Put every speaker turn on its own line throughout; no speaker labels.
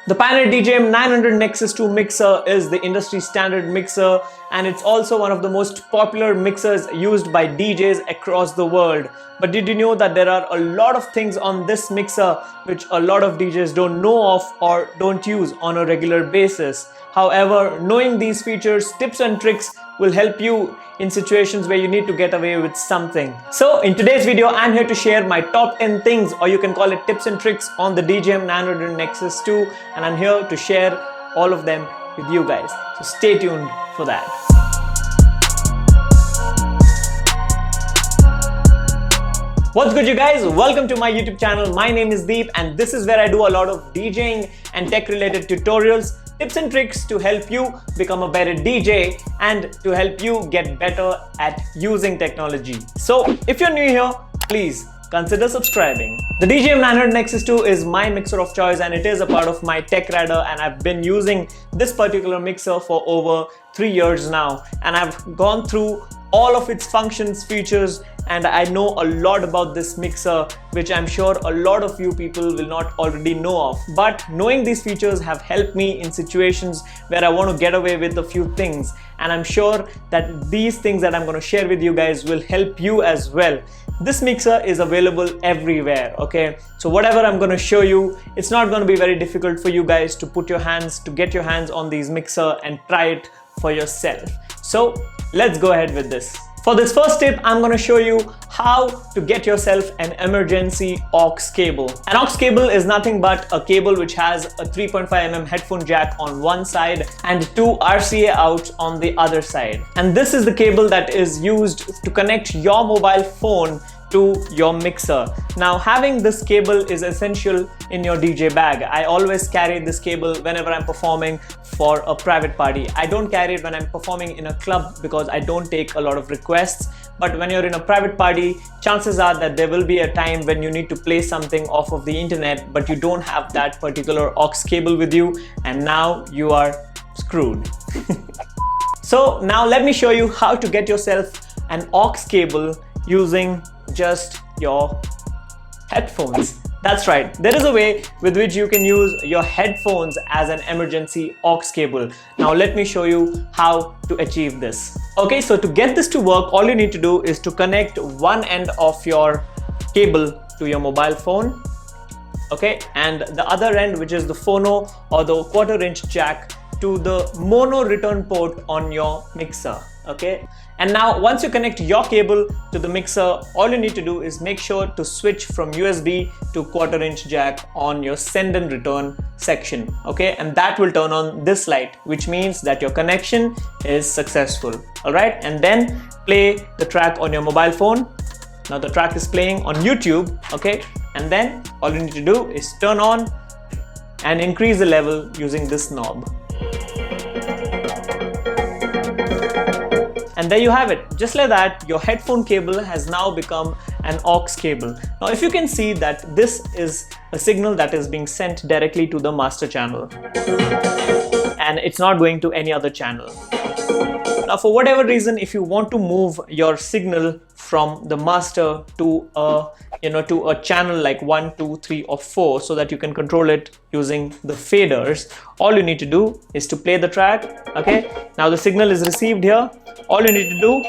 The Pioneer DJing 900 NXS2 mixer is the industry standard mixer, and it's also one of the most popular mixers used by DJs across the world. But did you know that there are a lot of things on this mixer which a lot of DJs don't know of or don't use on a regular basis? However, knowing these features, tips and tricks will help you in situations where you need to get away with something. So in today's video, I'm here to share my top 10 things, or you can call it tips and tricks, on the DJing 900 NXS2, and I'm here to share all of them with you guys. So stay tuned for that. What's good, you guys? Welcome to my YouTube channel. My name is Deep, and this is where I do a lot of DJing and tech related tutorials, tips and tricks to help you become a better DJ and to help you get better at using technology. So if you're new here, please consider subscribing. The DJing 900 NXS2 is my mixer of choice, and it is a part of my tech radar, and I've been using this particular mixer for over 3 years now, and I've gone through all of its functions, features, and I know a lot about this mixer, which I'm sure a lot of you people will not already know of. But knowing these features have helped me in situations where I want to get away with a few things, and I'm sure that these things that I'm going to share with you guys will help you as well. This mixer is available everywhere, okay? So whatever I'm going to show you, it's not going to be very difficult for you guys to get your hands on these mixer and try it for yourself. So let's go ahead with this. For this first tip, I'm going to show you how to get yourself an emergency aux cable. An aux cable is nothing but a cable which has a 3.5mm headphone jack on one side and 2 RCA outs on the other side. And this is the cable that is used to connect your mobile phone to your mixer. Now, having this cable is essential in your DJ bag. I always carry this cable whenever I'm performing for a private party. I don't carry it when I'm performing in a club because I don't take a lot of requests. But when you're in a private party, chances are that there will be a time when you need to play something off of the internet, but you don't have that particular aux cable with you, and now you are screwed. So now let me show you how to get yourself an aux cable using just your headphones. That's right, there is a way with which you can use your headphones as an emergency aux cable. Now let me show you how to achieve this. Okay, so to get this to work, all you need to do is to connect one end of your cable to your mobile phone, okay, and the other end, which is the phono or the 1/4 inch jack, to the mono return port on your mixer, okay? And now once you connect your cable to the mixer, all you need to do is make sure to switch from USB to 1/4 inch jack on your send and return section, okay? And that will turn on this light, which means that your connection is successful, all right? And then play the track on your mobile phone. Now the track is playing on YouTube, okay? And then all you need to do is turn on and increase the level using this knob. And there you have it. Just like that, your headphone cable has now become an aux cable. Now if you can see that this is a signal that is being sent directly to the master channel, and it's not going to any other channel. Now for whatever reason, if you want to move your signal from the master to a channel like 1, 2, 3 or 4, so that you can control it using the faders, all you need to do is to play the track, okay? Now the signal is received here. All you need to do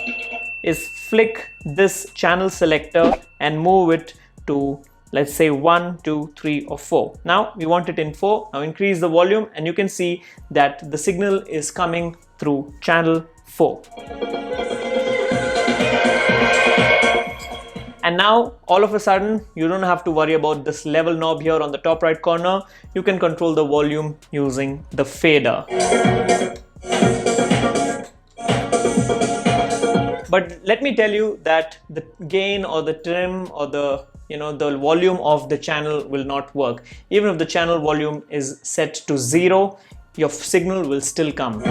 is flick this channel selector and move it to, let's say, 1, 2, 3 or 4. Now we want it in 4. Now increase the volume, and you can see that the signal is coming through channel 4. And now all of a sudden, you don't have to worry about this level knob here on the top right corner. You can control the volume using the fader. But let me tell you that the gain or the trim or the volume of the channel will not work. Even if the channel volume is set to 0, your signal will still come.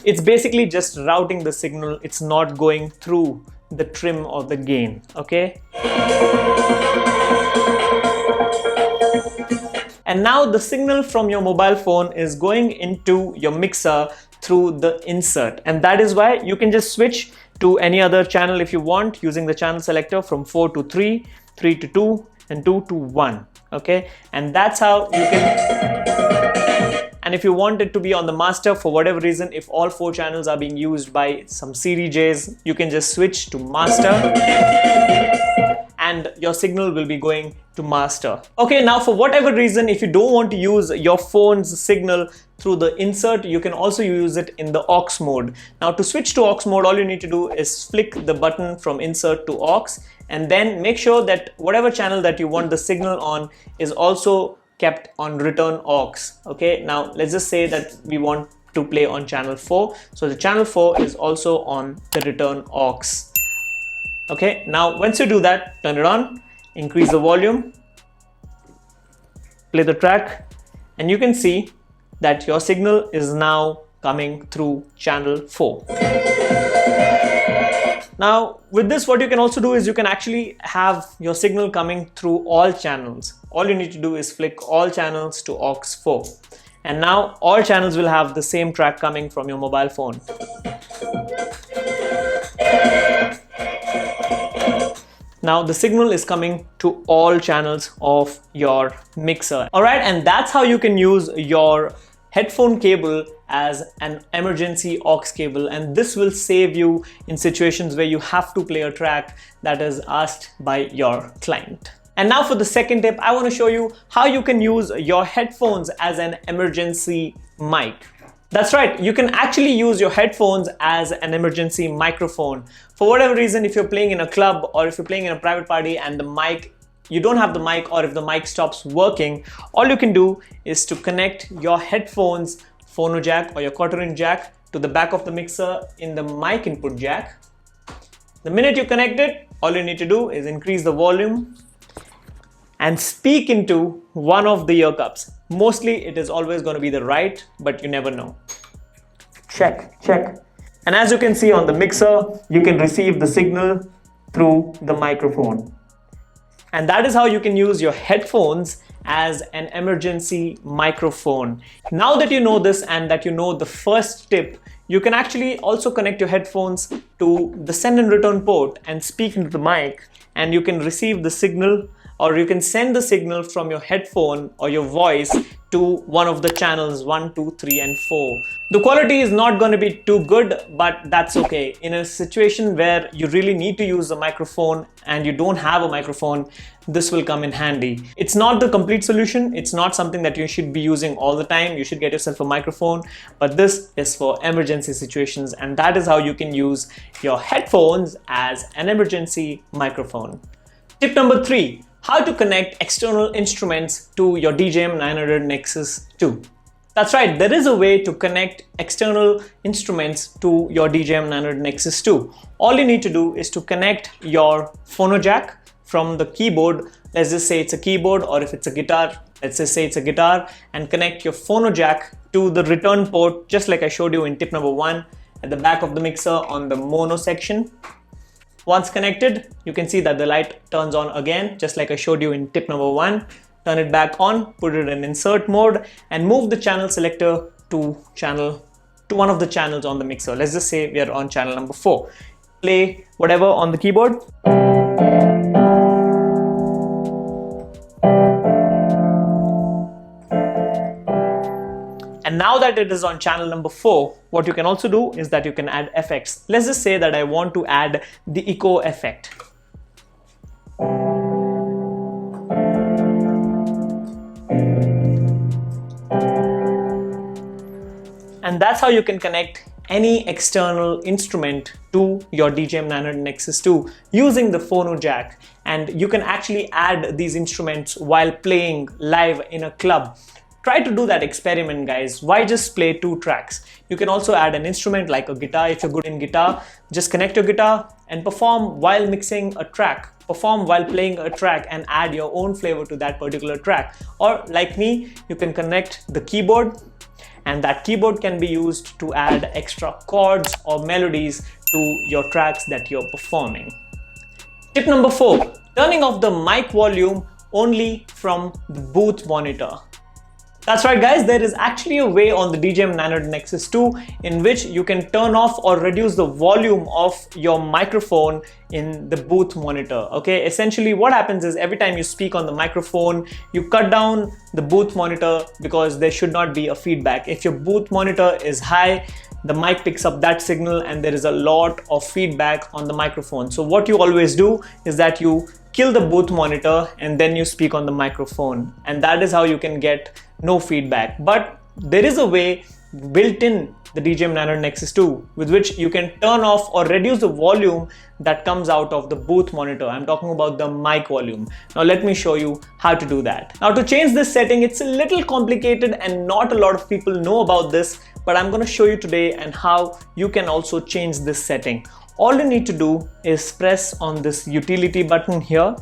It's basically just routing the signal. It's not going through the trim or the gain, okay? And now the signal from your mobile phone is going into your mixer through the insert, and that is why you can just switch to any other channel if you want using the channel selector from 4 to 3, 3 to 2, then 2 to 1. Okay, and that's how you can. And if you want it to be on the master for whatever reason, if all 4 channels are being used by some CDJs, you can just switch to master and your signal will be going to master. Okay, now for whatever reason, if you don't want to use your phone's signal through the insert, you can also use it in the aux mode. Now to switch to aux mode, all you need to do is flick the button from insert to aux, and then make sure that whatever channel that you want the signal on is also kept on return aux. Okay, now let's just say that we want to play on channel 4, so the channel 4 is also on the return aux. Okay, now once you do that, turn it on, increase the volume, play the track, and you can see that your signal is now coming through channel 4. Now with this, what you can also do is you can actually have your signal coming through all channels. All you need to do is flick all channels to aux 4. And now all channels will have the same track coming from your mobile phone. Now the signal is coming to all channels of your mixer. Alright, and that's how you can use your headphone cable as an emergency aux cable, and this will save you in situations where you have to play a track that is asked by your client. And now for the second tip, I want to show you how you can use your headphones as an emergency mic. That's right, you can actually use your headphones as an emergency microphone. For whatever reason, if you're playing in a club or if you're playing in a private party and the mic, you don't have the mic, or if the mic stops working, all you can do is to connect your headphones phono jack or your quarter-inch jack to the back of the mixer in the mic input jack. The minute you connect it, all you need to do is increase the volume and speak into one of the ear cups. Mostly it is always going to be the right, but you never know. Check, check. And as you can see on the mixer, you can receive the signal through the microphone. And that is how you can use your headphones as an emergency microphone. Now that you know this and that you know the first tip, you can actually also connect your headphones to the send and return port and speak into the mic, and you can receive the signal, or you can send the signal from your headphone or your voice to one of the channels 1, 2, 3 and 4. The quality is not going to be too good, but that's okay. In a situation where you really need to use a microphone and you don't have a microphone, this will come in handy. It's not the complete solution. It's not something that you should be using all the time. You should get yourself a microphone, but this is for emergency situations, and that is how you can use your headphones as an emergency microphone. Tip number 3. How to connect external instruments to your DJM 900 Nexus 2. That's right, there is a way to connect external instruments to your DJM 900 Nexus 2. All you need to do is to connect your phono jack from the keyboard. Let's just say it's a keyboard, or if it's a guitar, let's just say it's a guitar, and connect your phono jack to the return port, just like I showed you in tip number 1 at the back of the mixer on the mono section. Once connected, you can see that the light turns on again, just like I showed you in tip number 1. Turn it back on, put it in insert mode, and move the channel selector to one of the channels on the mixer. Let's just say we are on channel number 4. Play whatever on the keyboard. And now that it is on channel number 4, what you can also do is that you can add effects. Let's just say that I want to add the echo effect. And that's how you can connect any external instrument to your DJM 900 Nexus 2 using the phono jack. And you can actually add these instruments while playing live in a club. Try to do that experiment, guys. Why just play 2 tracks? You can also add an instrument like a guitar. If you're good in guitar, just connect your guitar and perform while mixing a track. Perform while playing a track and add your own flavor to that particular track. Or like me, you can connect the keyboard, and that keyboard can be used to add extra chords or melodies to your tracks that you're performing. Tip number 4, turning off the mic volume only from the booth monitor. That's right guys, there is actually a way on the DJing Nano NXS2 in which you can turn off or reduce the volume of your microphone in the booth monitor. Okay, essentially what happens is every time you speak on the microphone, you cut down the booth monitor because there should not be a feedback. If your booth monitor is high, the mic picks up that signal and there is a lot of feedback on the microphone. So what you always do is that you kill the booth monitor and then you speak on the microphone, and that is how you can get no feedback. But there is a way built in the DJing Nano NXS2 with which you can turn off or reduce the volume that comes out of the booth monitor. I'm talking about the mic volume. Now let me show you how to do that. Now to change this setting, it's a little complicated and not a lot of people know about this, but I'm going to show you today and how you can also change this setting. All you need to do is press on this utility button here.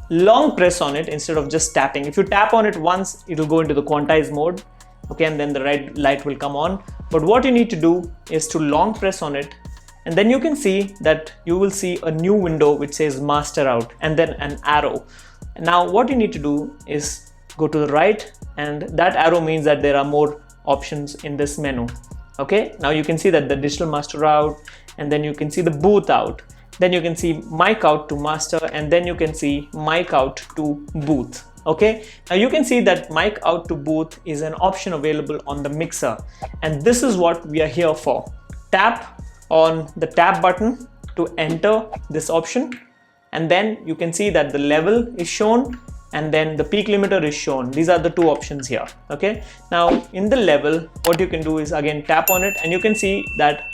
Long press on it instead of just tapping. If you tap on it once, it will go into the quantize mode, okay, and then the red light will come on. But what you need to do is to long press on it, and then you can see that you will see a new window which says master out and then an arrow. Now what you need to do is go to the right, and that arrow means that there are more options in this menu. Okay, now you can see that the digital master out, and then you can see the booth out, then you can see mic out to master, and then you can see mic out to booth. Okay, now you can see that mic out to booth is an option available on the mixer, and this is what we are here for. Tap on the tab button to enter this option, and then you can see that the level is shown and then the peak limiter is shown. These are the two options here. Okay, now in the level, what you can do is again tap on it, and you can see that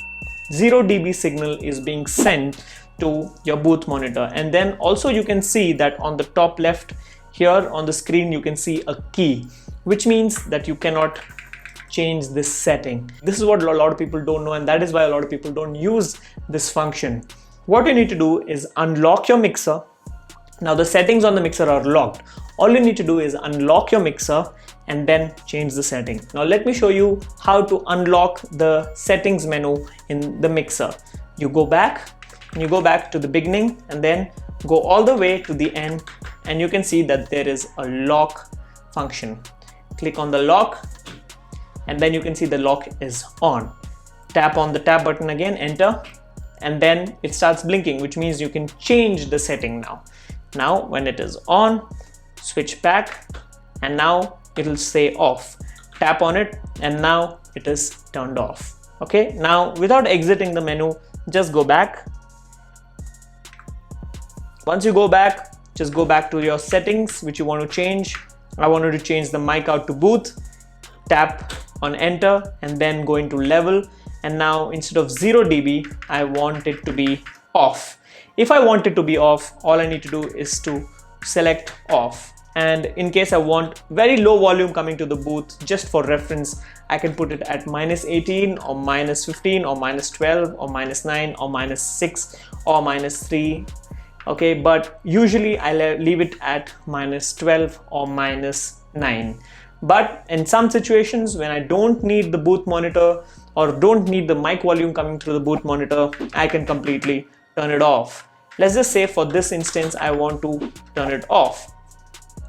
0 dB signal is being sent to your booth monitor. And then also you can see that on the top left here on the screen you can see a key, which means that you cannot change this setting. This is what a lot of people don't know, and that is why a lot of people don't use this function. What you need to do is unlock your mixer. Now the settings on the mixer are locked. All you need to do is unlock your mixer and then change the setting. Now let me show you how to unlock the settings menu in the mixer. You go back, and you go back to the beginning and then go all the way to the end, and you can see that there is a lock function. Click on the lock, and then you can see the lock is on. Tap on the tab button again, enter, and then it starts blinking, which means you can change the setting now. Now when it is on, switch back, and now it will say off. Tap on it, and now it is turned off. Okay, now without exiting the menu, just go back. Once you go back, just go back to your settings which you want to change. I wanted to change the mic out to booth. Tap on enter and then go into level, and now instead of 0 dB, I want it to be off. If I want it to be off, all I need to do is to select off. And in case I want very low volume coming to the booth, just for reference, I can put it at -18 or -15 or -12 or -9 or -6 or -3. Okay, but usually I leave it at -12 or -9. But in some situations when I don't need the booth monitor or don't need the mic volume coming through the booth monitor, I can completely turn it off. Let's just say for this instance, I want to turn it off.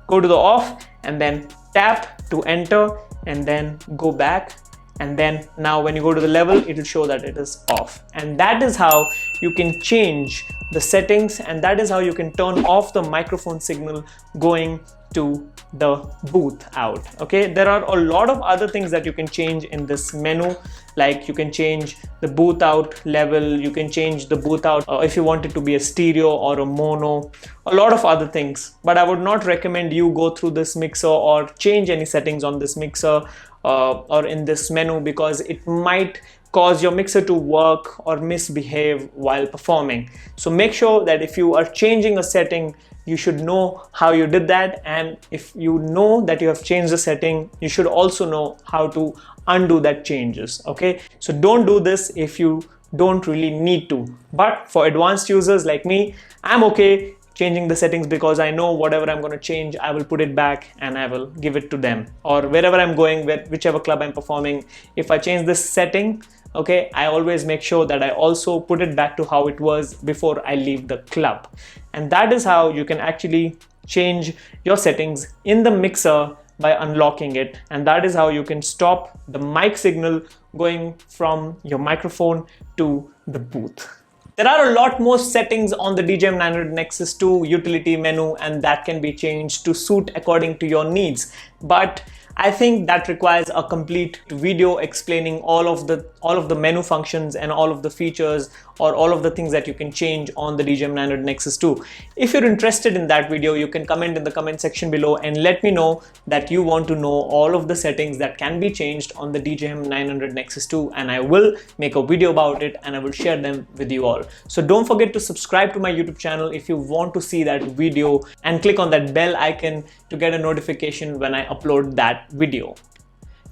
Go to the off and then tap to enter and then go back. And then now when you go to the level, it will show that it is off. And that is how you can change the settings, and that is how you can turn off the microphone signal going to the booth out. Okay, there are a lot of other things that you can change in this menu, like you can change the booth out level, you can change the booth out if you want it to be a stereo or a mono, a lot of other things. But I would not recommend you go through this mixer or change any settings on this mixer or in this menu, because it might cause your mixer to work or misbehave while performing. So make sure that if you are changing a setting, you should know how you did that, and if you know that you have changed the setting, you should also know how to undo that changes. Okay, so don't do this if you don't really need to. But for advanced users like me, I'm okay changing the settings because I know whatever I'm going to change, I will put it back and I will give it to them, or wherever I'm going, whichever club I'm performing. If I change this setting, okay, I always make sure that I also put it back to how it was before I leave the club. And that is how you can actually change your settings in the mixer by unlocking it, and that is how you can stop the mic signal going from your microphone to the booth. There are a lot more settings on the DJM 900 Nexus 2 utility menu, and that can be changed to suit according to your needs. But I think that requires a complete video explaining all of the menu functions and all of the features, or all of the things that you can change on the DJM 900 Nexus 2. If you're interested in that video, you can comment in the comment section below and let me know that you want to know all of the settings that can be changed on the DJM 900 Nexus 2, and I will make a video about it and I will share them with you all. So don't forget to subscribe to my YouTube channel if you want to see that video, and click on that bell icon to get a notification when I upload that video.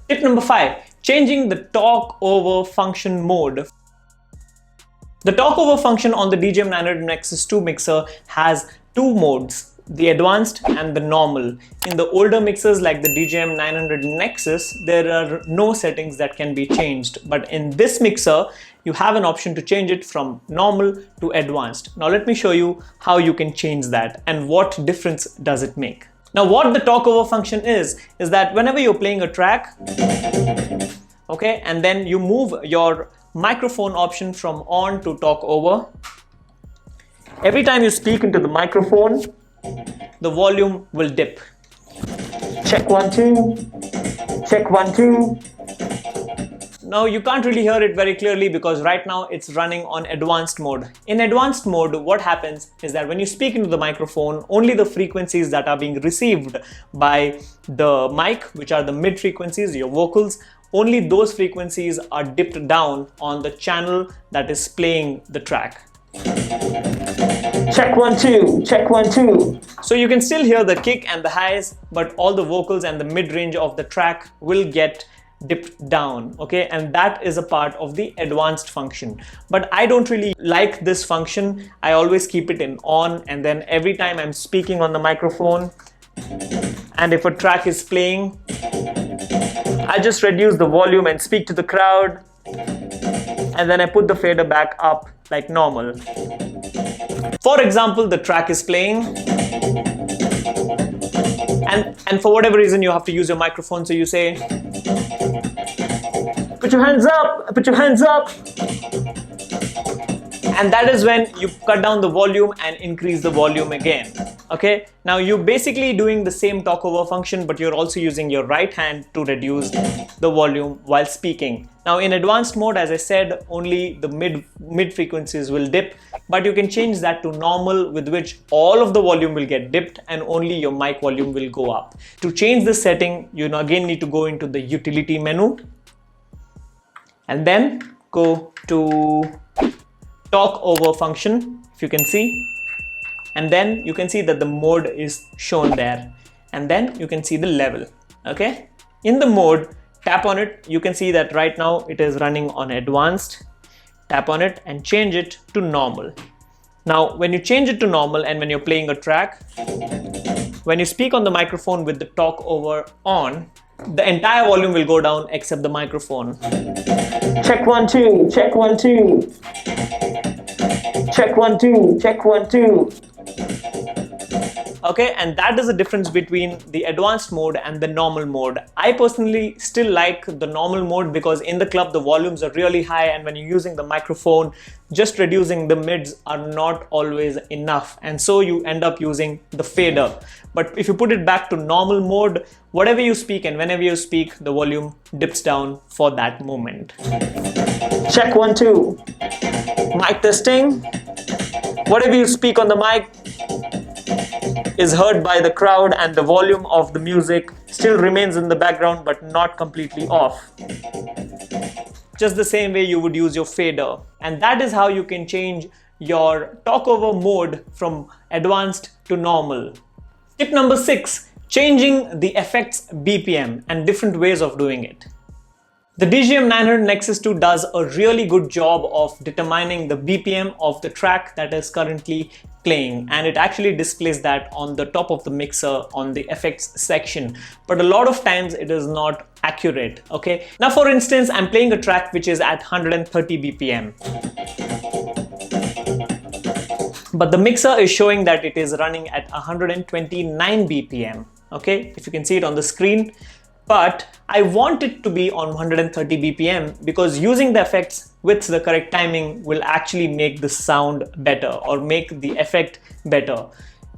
Tip number 5, changing the talk over function mode. The talk over function on the DJM 900 Nexus 2 mixer has two modes, the advanced and the normal. In the older mixers like the DJM 900 Nexus, there are no settings that can be changed, but in this mixer you have an option to change it from normal to advanced. Now let me show you how you can change that and what difference does it make. Now what the talk over function is that whenever you're playing a track, okay, and then you move your microphone option from on to talk over, every time you speak into the microphone, the volume will dip. Check 1 2, check 1 2. Now you can't really hear it very clearly because right now it's running on advanced mode. In advanced mode, what happens is that when you speak into the microphone, only the frequencies that are being received by the mic, which are the mid frequencies, your vocals, only those frequencies are dipped down on the channel that is playing the track. Check 1 2, check 1 2. So you can still hear the kick and the highs, but all the vocals and the mid range of the track will get dipped down, okay, and that is a part of the advanced function. But I don't really like this function. I always keep it in on, and then every time I'm speaking on the microphone and if a track is playing, I just reduce the volume and speak to the crowd, and then I put the fader back up like normal. For example, the track is playing, and for whatever reason you have to use your microphone, so you say, put your hands up, put your hands up. And that is when you cut down the volume and increase the volume again. Okay, now you're basically doing the same talk over function, but you're also using your right hand to reduce the volume while speaking. Now in advanced mode, as I said, only the mid frequencies will dip, but you can change that to normal, with which all of the volume will get dipped and only your mic volume will go up. To change this setting, you again need to go into the utility menu and then go to talk over function, if you can see, and then you can see that the mode is shown there, and then you can see the level. Okay, in the mode, tap on it, you can see that right now it is running on advanced. Tap on it and change it to normal. Now when you change it to normal and when you're playing a track, when you speak on the microphone with the talk over on, the entire volume will go down except the microphone. Check 1 2, check 1 2. Check 1 2, check 1 2. Okay, and that is the difference between the advanced mode and the normal mode. I personally still like the normal mode because in the club the volumes are really high, and when you're using the microphone, just reducing the mids are not always enough, and so you end up using the fader. But if you put it back to normal mode, whatever you speak and whenever you speak, the volume dips down for that moment. Check 1 2. Mic testing. Whatever you speak on the mic is heard by the crowd, and the volume of the music still remains in the background but not completely off. Just the same way you would use your fader. And that is how you can change your talkover mode from advanced to normal. Tip number 6, changing the effects BPM and different ways of doing it. The DJM 900 Nexus 2 does a really good job of determining the BPM of the track that is currently playing, and it actually displays that on the top of the mixer on the effects section, but a lot of times it is not accurate. Okay, now for instance, I'm playing a track which is at 130 BPM, but the mixer is showing that it is running at 129 BPM. okay, if you can see it on the screen. But I want it to be on 130 BPM because using the effects with the correct timing will actually make the sound better or make the effect better.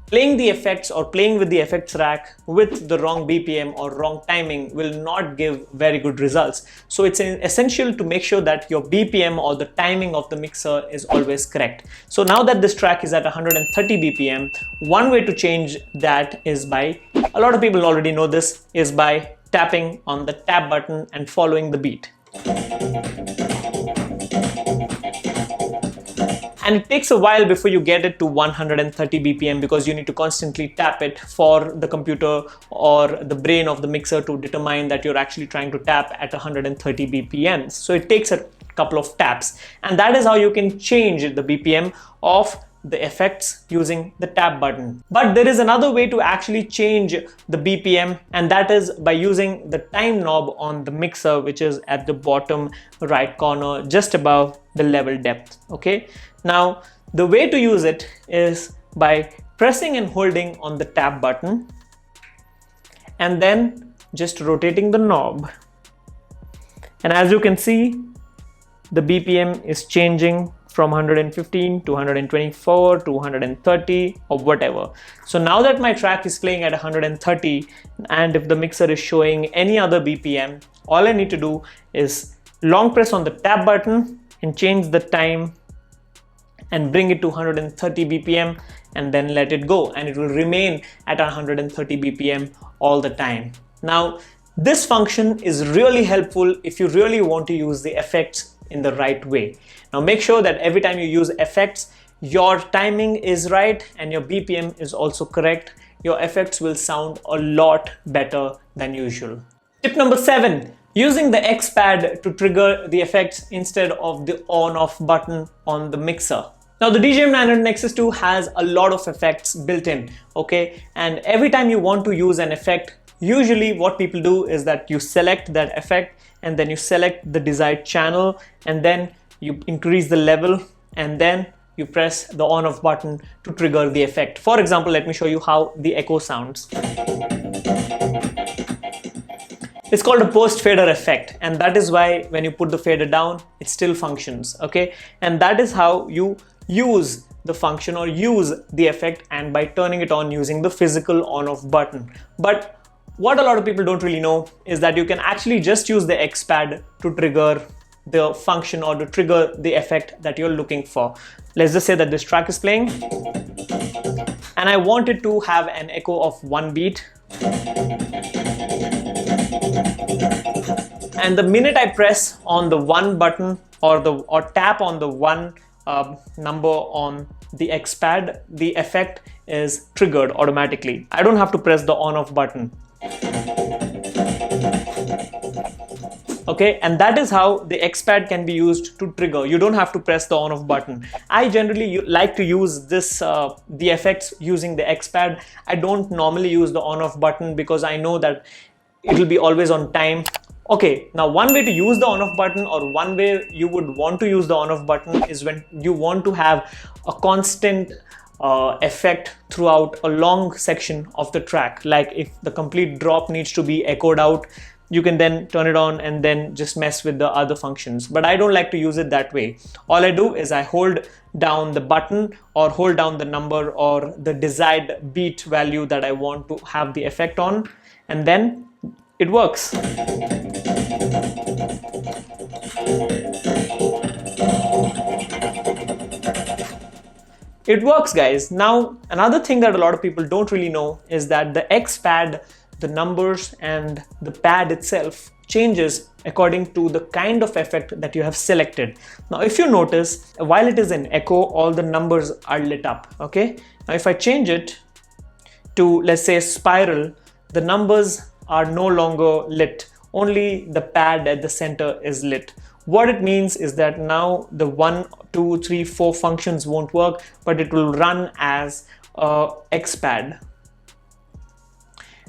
Playing the effects or playing with the effects rack with the wrong BPM or wrong timing will not give very good results. So it's essential to make sure that your BPM or the timing of the mixer is always correct. So now that this track is at 130 BPM, one way to change that is by, a lot of people already know this, is by tapping on the tap button and following the beat. And it takes a while before you get it to 130 BPM because you need to constantly tap it for the computer or the brain of the mixer to determine that you're actually trying to tap at 130 BPM. So it takes a couple of taps, and that is how you can change the BPM of the effects using the tap button. But there is another way to actually change the BPM, and that is by using the time knob on the mixer, which is at the bottom right corner just above the level depth. Okay, now the way to use it is by pressing and holding on the tap button and then just rotating the knob, and as you can see, the BPM is changing from 115 to 124 to 130 or whatever. So now that my track is playing at 130, and if the mixer is showing any other BPM, all I need to do is long press on the tap button and change the time and bring it to 130 BPM and then let it go, and it will remain at 130 BPM all the time. Now, this function is really helpful if you really want to use the effects in the right way. Now make sure that every time you use effects, your timing is right and your BPM is also correct. Your effects will sound a lot better than usual. Tip number 7, using the X pad to trigger the effects instead of the on-off button on the mixer. Now the DJing Gear I NXS2 has a lot of effects built in, okay? And every time you want to use an effect, usually what people do is that you select that effect and then you select the desired channel and then you increase the level and then you press the on-off button to trigger the effect. For example, let me show you how the echo sounds. It's called a post fader effect, and that is why when you put the fader down, it still functions, okay? And that is how you use the function or use the effect, and by turning it on using the physical on-off button. But what a lot of people don't really know is that you can actually just use the X pad to trigger the function or to trigger the effect that you're looking for. Let's just say that this track is playing and I want it to have an echo of 1 beat. And the minute I press on the 1 button or tap on the 1 number on the X pad, the effect is triggered automatically. I don't have to press the on-off button. Okay, and that is how the X pad can be used to trigger. You don't have to press the on-off button. I generally like to use this the effects using the X pad. I don't normally use the on-off button because I know that it will be always on time. Okay, now one way to use the on-off button, or one way you would want to use the on-off button, is when you want to have a constant effect throughout a long section of the track. Like if the complete drop needs to be echoed out, you can then turn it on and then just mess with the other functions. But I don't like to use it that way. All I do is I hold down the button or hold down the number or the desired beat value that I want to have the effect on, and then it works. It works, guys. Now, another thing that a lot of people don't really know is that the X pad, the numbers and the pad itself changes according to the kind of effect that you have selected. Now, if you notice, while it is an echo, all the numbers are lit up, okay? Now, if I change it to, let's say, spiral, the numbers are no longer lit. Only the pad at the center is lit. What it means is that now the 1, 2, 3, 4 functions won't work, but it will run as a X pad.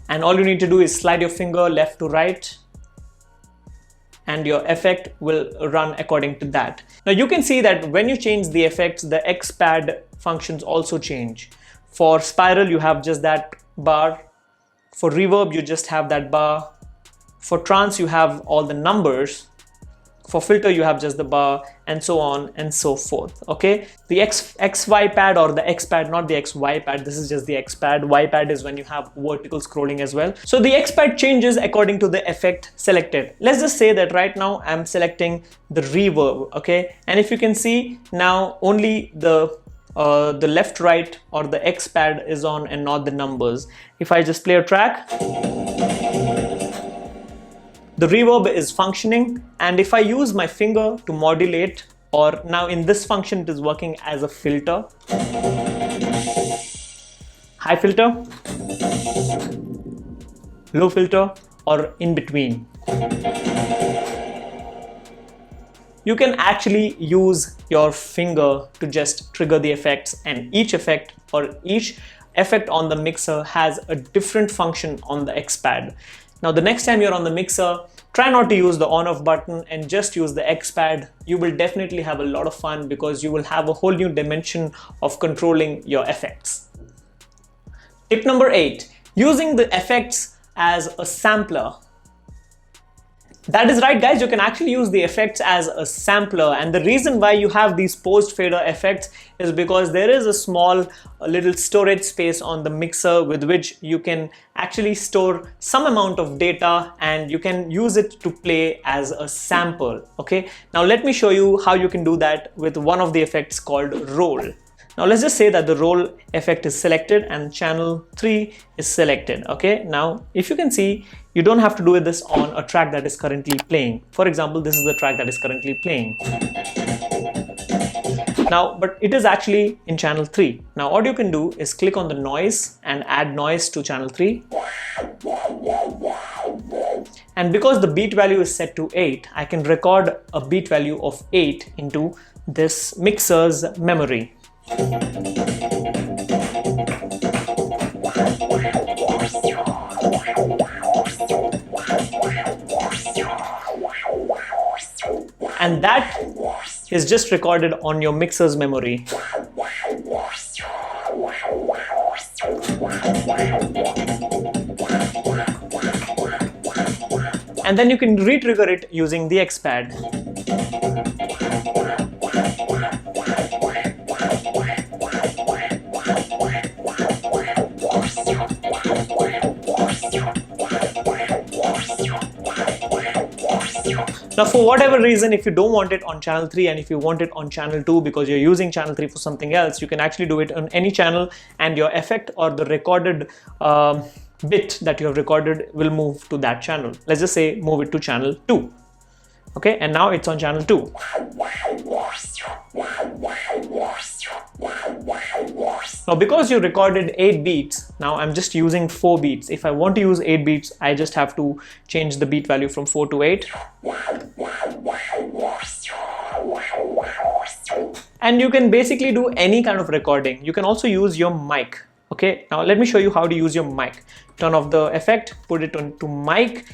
And all you need to do is slide your finger left to right and your effect will run according to that. Now you can see that when you change the effects, the X pad functions also change. For spiral, you have just that bar, For reverb, you just have that bar. For trance, you have all the numbers. For filter, you have just the bar, and so on and so forth. Okay, the XY pad or the X pad, not the XY pad, this is just the X pad. Y pad is when you have vertical scrolling as well. So the X pad changes according to the effect selected. Let's just say that right now I'm selecting the reverb. Okay, and if you can see now, only the left, right, or the X pad is on and not the numbers. If I just play a track, the reverb is functioning, and if I use my finger to modulate, or now in this function it is working as a filter, high filter, low filter, or in between. You can actually use your finger to just trigger the effects, and each effect on the mixer has a different function on the X pad. Now the next time you're on the mixer, try not to use the on off button and just use the X pad. You will definitely have a lot of fun because you will have a whole new dimension of controlling your effects. Tip number 8, using the effects as a sampler. That is right, guys, you can actually use the effects as a sampler, and the reason why you have these post fader effects is because there is a little storage space on the mixer with which you can actually store some amount of data, and you can use it to play as a sample. Okay, now let me show you how you can do that with one of the effects called roll. Now let's just say that the roll effect is selected and channel 3 is selected. Okay, now if you can see, you don't have to do this on a track that is currently playing. For example, this is the track that is currently playing. Now, but it is actually in channel 3. Now what you can do is click on the noise and add noise to channel 3. And because the beat value is set to 8, I can record a beat value of 8 into this mixer's memory. And that is just recorded on your mixer's memory. And then you can re-trigger it using the X pad. Now for whatever reason, if you don't want it on channel 3 and if you want it on channel 2 because you're using channel 3 for something else, you can actually do it on any channel, and your effect or the recorded bit that you have recorded will move to that channel. Let's just say move it to channel 2. Okay, and now it's on channel 2. Now because you recorded 8 beats, now I'm just using 4 beats. If I want to use 8 beats, I just have to change the beat value from 4 to 8. And you can basically do any kind of recording. You can also use your mic. Okay, now let me show you how to use your mic. Turn off the effect, put it on to mic.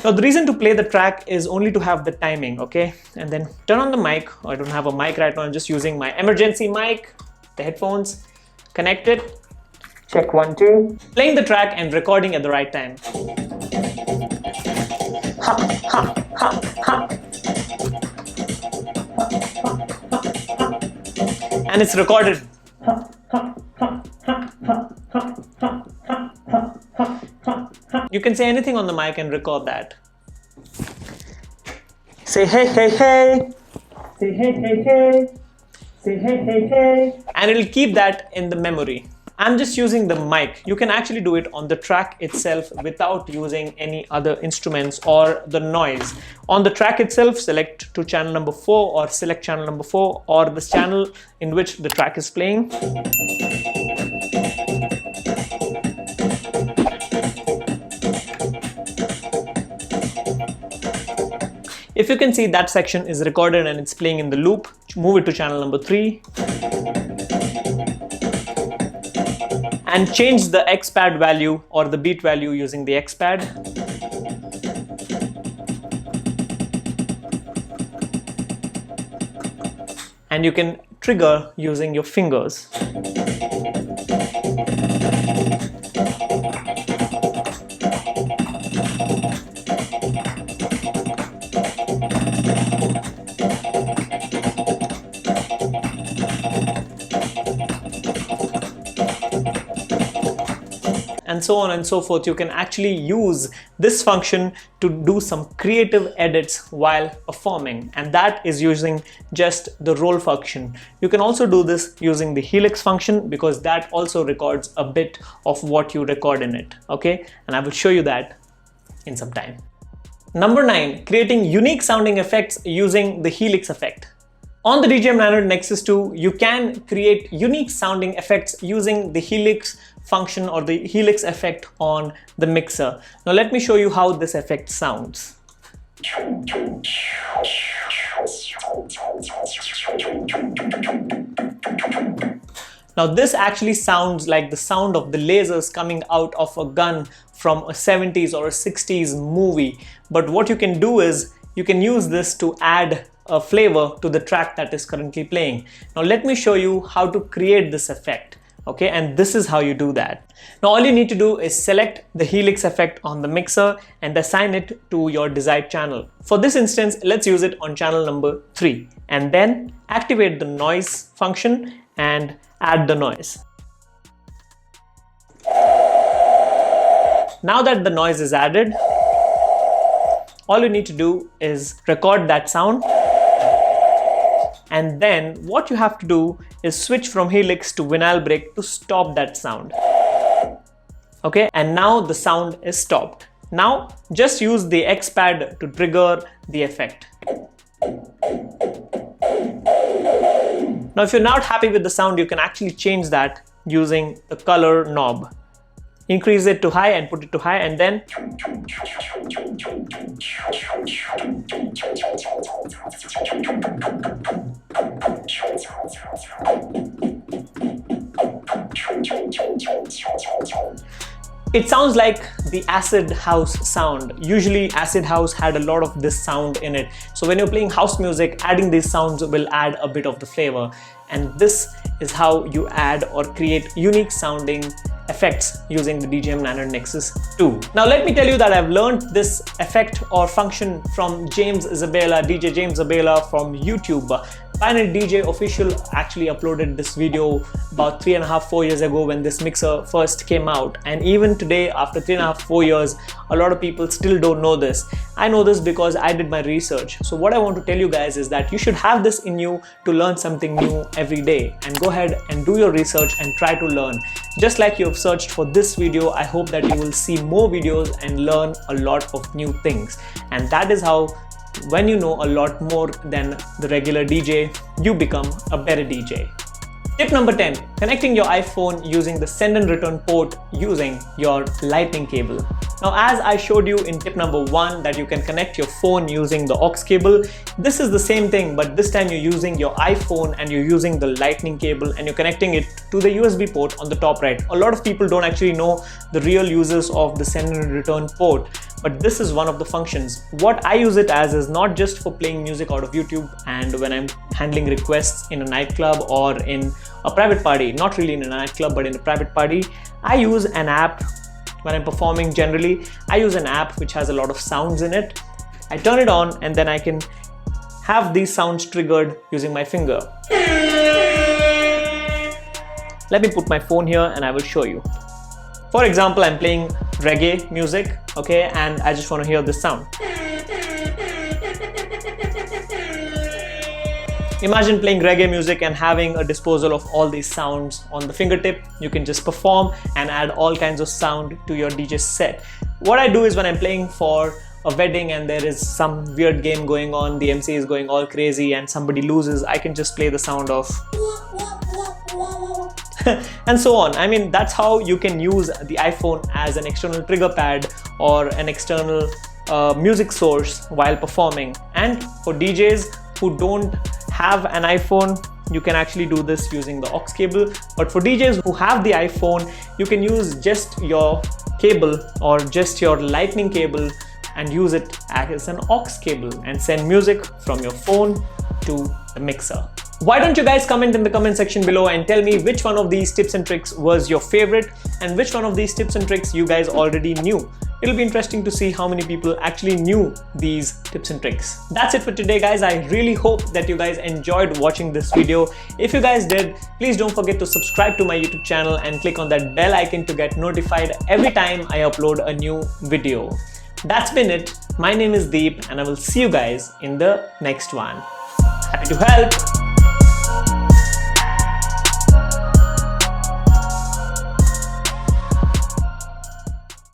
Now the reason to play the track is only to have the timing, okay? And then turn on the mic. I don't have a mic right now, I'm just using my emergency mic, the headphones, connect it, check 1, 2, playing the track and recording at the right time. Ha, ha, ha, ha. And it's recorded. You can say anything on the mic and record that. Say hey, hey, hey. Say hey, hey, hey. Say hey, hey, hey. And it'll keep that in the memory. I'm just using the mic. You can actually do it on the track itself without using any other instruments or the noise. On the track itself, select to channel number 4 or select channel number 4 or the channel in which the track is playing. If you can see, that section is recorded and it's playing in the loop. Move it to channel number 3. And change the X pad value or the beat value using the X pad. And you can trigger using your fingers. so on and so forth. You can actually use this function to do some creative edits while performing, and that is using just the roll function. You can also do this using the helix function because that also records a bit of what you record in it, okay? And I will show you that in some time. Number 9, creating unique sounding effects using the helix effect. On the DJing Gear NXS2, you can create unique sounding effects using the helix function or the helix effect on the mixer. Now let me show you how this effect sounds. Now this actually sounds like the sound of the lasers coming out of a gun from a 70s or a 60s movie. But what you can do is you can use this to add a flavor to the track that is currently playing. Now let me show you how to create this effect, okay? And this is how you do that. Now all you need to do is select the helix effect on the mixer and assign it to your desired channel. For this instance, let's use it on channel number 3, and then activate the noise function and add the noise. Now that the noise is added, all you need to do is record that sound, and then what you have to do is switch from helix to vinyl break to stop that sound. Okay, and now the sound is stopped. Now just use the X pad to trigger the effect. Now if you're not happy with the sound, you can actually change that using the color knob. Increase it to high and put it to high, and then it sounds like the acid house sound. Usually acid house had a lot of this sound in it. So when you're playing house music, adding these sounds will add a bit of the flavor. And this is how you add or create unique sounding effects using the DJing Gear NXS2. Now let me tell you that I've learned this effect or function from DJ James Zabela from YouTube. Binary DJ Official actually uploaded this video about 3.5-4 years ago when this mixer first came out, and even today after 3.5-4 years a lot of people still don't know this. I know this because I did my research. So what I want to tell you guys is that you should have this in you to learn something new every day, and go ahead and do your research and try to learn. Just like you have searched for this video, I hope that you will see more videos and learn a lot of new things. And that is how, when you know a lot more than the regular DJ, you become a better DJ. Tip number 10, connecting your iPhone using the send and return port using your lightning cable. Now, as I showed you in tip number 1 that you can connect your phone using the aux cable, this is the same thing, but this time you're using your iPhone and you're using the lightning cable and you're connecting it to the USB port on the top right. A lot of people don't actually know the real uses of the send and return port, but this is one of the functions. What I use it as is not just for playing music out of YouTube and when I'm handling requests in a nightclub or in a private party, not really in a nightclub but in a private party. I use an app when I'm performing. Generally, I use an app which has a lot of sounds in it. I turn it on and then I can have these sounds triggered using my finger. Let me put my phone here and I will show you. For example, I'm playing reggae music, okay, and I just want to hear this sound. Imagine playing reggae music and having a disposal of all these sounds on the fingertip. You can just perform and add all kinds of sound to your DJ set. What I do is when I'm playing for a wedding and there is some weird game going on, the MC is going all crazy and somebody loses, I can just play the sound of and so on. I mean, that's how you can use the iPhone as an external trigger pad or an external music source while performing. And for DJs who don't have an iPhone, you can actually do this using the aux cable. But for DJs who have the iPhone, you can use just your cable or just your lightning cable and use it as an aux cable and send music from your phone to the mixer. Why don't you guys comment in the comment section below and tell me which one of these tips and tricks was your favorite and which one of these tips and tricks you guys already knew. it'll be interesting to see how many people actually knew these tips and tricks. That's it for today, guys. I really hope that you guys enjoyed watching this video. If you guys did, please don't forget to subscribe to my YouTube channel and click on that bell icon to get notified every time I upload a new video. That's been it. My name is Deep and I will see you guys in the next one. Happy to help.